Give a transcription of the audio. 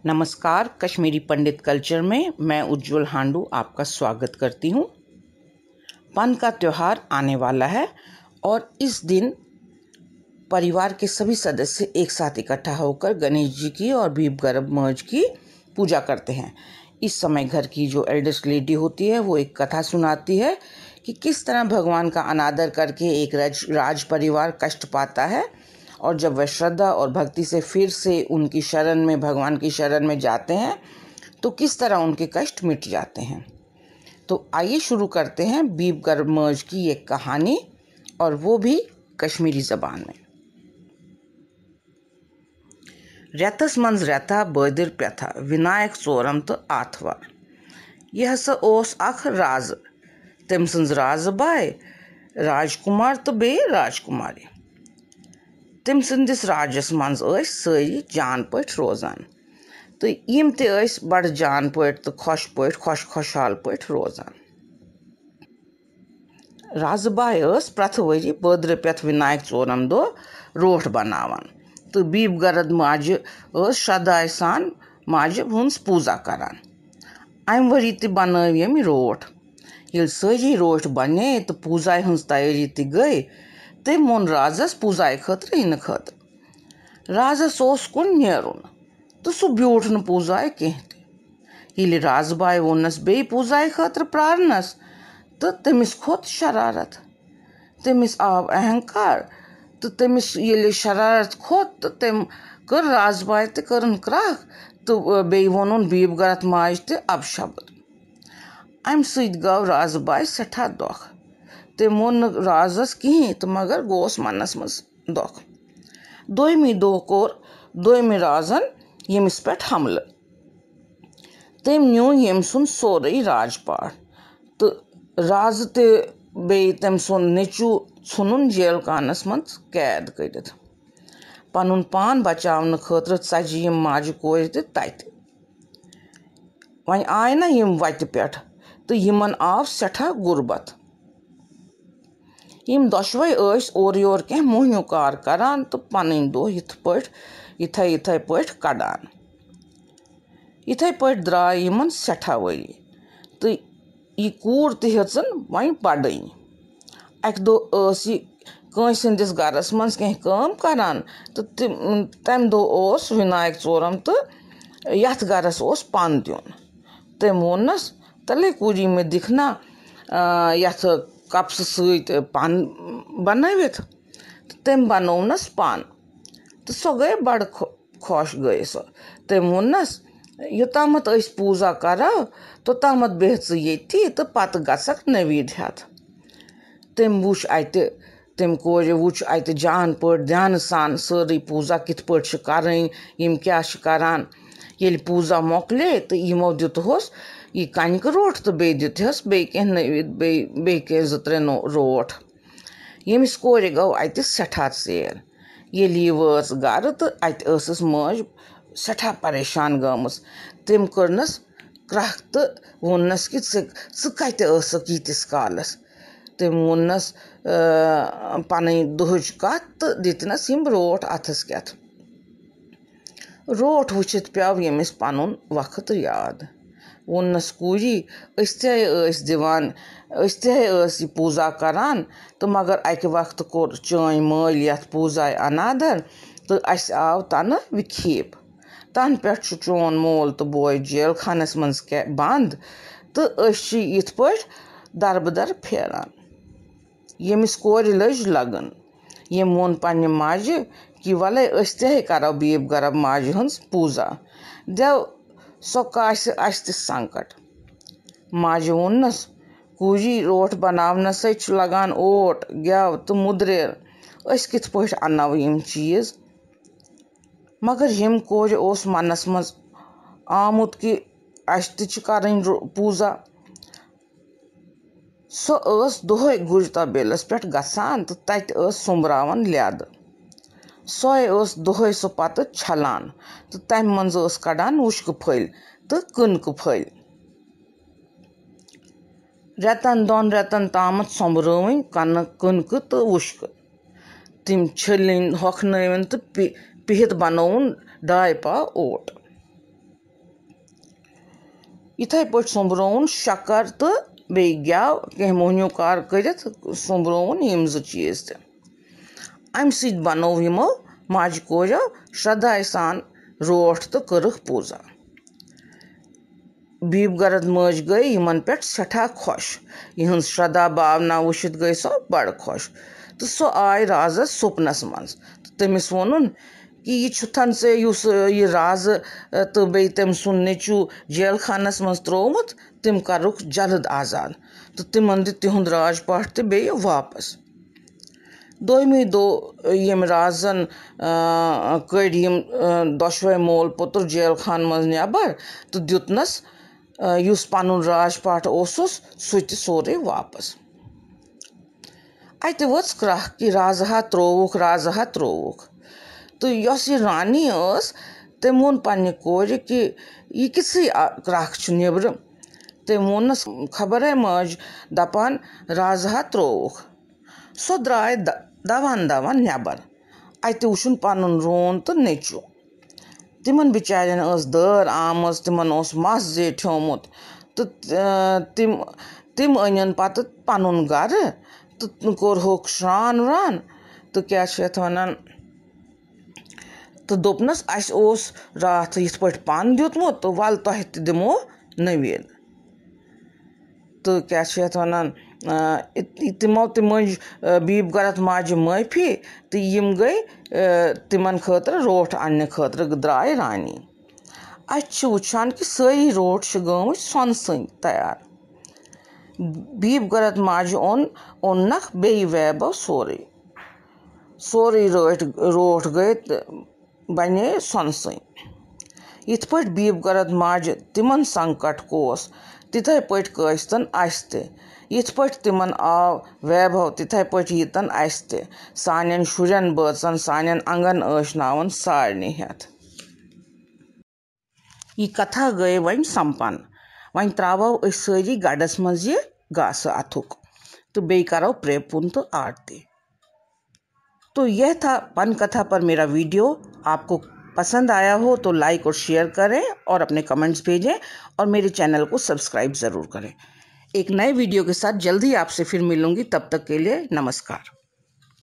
नमस्कार, कश्मीरी पंडित कल्चर में मैं उज्जवल हांडू आपका स्वागत करती हूँ। पन का त्यौहार आने वाला है और इस दिन परिवार के सभी सदस्य एक साथ इकट्ठा होकर गणेश जी की और भीम गरब मर्ज की पूजा करते हैं। इस समय घर की जो एल्डर्स लेडी होती है वो एक कथा सुनाती है कि किस तरह भगवान का अनादर करके एक राज परिवार कष्ट पाता है और जब वह श्रद्धा और भक्ति से फिर से उनकी शरण में भगवान की शरण में जाते हैं तो किस तरह उनके कष्ट मिट जाते हैं। तो आइए शुरू करते हैं भीम गरब मर्ज की एक कहानी, और वो भी कश्मीरी ज़बान में। रेतस मंज रेता बदिर पेथा विनायक चोरम तो आथवार। यह हसा ओस अख राज, तम सन्ज राज बाय राजकुमार तो बे राजकुमारी। तम सन्दिस राजस मज सारी जान पट रोजान, तो यम बड़ जान पट तो खुश पट खुशहाल पट रोजान। राजबाई प्रथ वरी बदर पेथ विनायक चोरम दो रोट बनावान, तो भीम गरब माज श्रद्धा सान माज हुंस पूजा करान। अम वरी त बनव यम रोट। ये सारी रोट बने तो पूजा हज तैयारी त गई। तम वोन राजस पूजा खतर इन खतर। राजस कुन नेरुन तो सह ब्यूठ न पूजा कह। राजबाई वोनस बे पूजा खतर प्रारनस तो तमिस खोत शरारत, तमिस आव अहंकार, तो तमिस ये शरारत खोत तो तम कर राजबाई तो करन क्रख, तो बे वोन भीम गरब माज त अपशब्द। अम सत गव राजबाई सठा दुख। तम वोन राजस कहें तो मगर गोस मनस मज दुख। दोयमी दो कोर दोयमी राजन यमिस पे हमल। तम न्यू यम सुन सोरे राजपाट, तो राज ते बे तम सुन नेचू छुन जेल कानस मज कैद कर। पनुन पान बचावन खतर षजि यम माज कोर तत। वन आय ना यम वत पे तो यमन आव सठा गुर्बत। यम दशवे ओर योर कह मोहन्यू कार करान तो पन दो इथे पट कड़ान। इथे पट द्राय यमन सठा वरी, तो यह कूर तन वन बड़न। अक दो कंस हंदिस गरस मज कह काम करान, तो तम दो विनायक चोरम तो यथ गरस पन दिन। तम वोनस तले कूरी में दिखना यथ कपस सत पन बनवित। तम बनौनस पन तो सो गई बड़ खुश गई सो। तम वोनस योतामत पूजा करो तोतामत बेह ये तो पत गसक नवीद हेत। तम वुच अत तम कोर वुच अत जान पट ध्यान सान सारी पूजा कित पट करें, यम क्या करान। ये पूजा मोकले तो यमो दितहोस यह कनक रोट तो बे दितहस बे कह नवीद बे कह जत्रे रोट। यमिस कोर गो अत सठा सेर। ये यह वच गर तो अत मज सठा परेशान गमस। तम करनस क्रख तो वोनस कि कत यीतिस कालस। तम वोनस पन दुहच कत तो दितनस यम रोट अथस कथ। रोट वुचित पेव यमिस पनुन वक्त याद। वोनस कूरी दिवान पूजा करान, तो मगर अक वक्त कोर चान मल यथ पूजा अनादर तो अस आव तन विखेप। तन पे चोन मोल तो बोय जेल खानस मज बंद, तो यथ पट दरबदर फेरान। यमिस कोर लज लगन। यम वोन पन्ने माजे कि वले करो भीम गरब माज हंस पूजा, देव सो काश अस त संकट। माज वोनस कूजी रोट बनावनस लगान ओट गेव तो मुद्रेर, कित पट अनव यम चीज। मगर यम कोर मनस मज आमुत कि अस त पूजा। सो दोहे गुजता बेलस पे गसान तो तत सोमरावन लद। सोए दोहे सो पत छलान, तो तम मज कड़ान उश्क फल तो कनक फल। रेतन दोन रेतन तामत सोमरवन कनक तो उश्क। तम छलिन होखनवन तो पिहित बनौन 2 पा ओट। इथै पट सोम्ब्रोन शक्कर तो बेई गेव कह मोहनियो कार करित सोम्ब्रोन यम जो चीज ते अमि सत बनोव यमो माज कोजो श्रद्धा सान रोट तो करख पूजा। बीब गरद मज गई यमन पे सठा खुश यहज श्रद्धा भावना वुचित गई सो बड़ खुश तो सो आय राजस सपनस मज तमिस वोनुन कि यह थन से यह राज तो बे तम सुन नेचू जेल खानस मज त्रोमुत तम करुक जल्द आजाद तो तिमन दित तिहुंद राजपाट तो बे वापस। दोमी दो यम राजन कड़ यम दशवे मोल पुत्र जेल खान मज नबर तो दितनस युस पनुन राजपाट ओसुस सुत सोरे वापस। अत वच क्रह कि राजा त्रोवुक तो यस यह रानी तम वोन पन्ने कोर कि यह किसी क्रह नेबर तम वोनस खबर है मज दपान राजा त्रोवुक सो द्राय दवान दवान नबर अत वुचुन पनुन रोन तो नेचू तिमन बिचारन दर आमज तिमन मस जेठ्योमुत तो तिम अन पत पनुन गर तो कोरहोक श्रान व्रान तो क्या वनान तो दोपनस अस ओस रात यथ पट पन दियुतमुत तो वल तोह त दिमो नवेद तो क्या वनान तिमो ते मंज बीब गरत माज माफी तो यम गई तिमन खतर रोट अन्न खतर द्राय रानी। अस वुचान कि सारी रोट गमत सोन सं तैयार बीब गरत माज ओनख बे वैभव सोरे रोट गए बने सोन सं यथ पट बीब गरत माज तिमन संकट कोस तिथे पट कस्तन अस ते यथ पट तिमन आव वैभव तिथे पट यीतन अस ते सानन शुरन बचन सानन अंगन नावन सारने हेत। यह कथा गई वन संपन वन त्रावो सारी गडस मज यह घास अथुक तो बे करो प्रे पुन तो आरती। तो यह था पन कथा पर मेरा वीडियो। आपको पसंद आया हो तो लाइक और शेयर करें और अपने कमेंट्स भेजें और मेरे चैनल को सब्सक्राइब ज़रूर करें। एक नए वीडियो के साथ जल्दी आपसे फिर मिलूंगी, तब तक के लिए नमस्कार।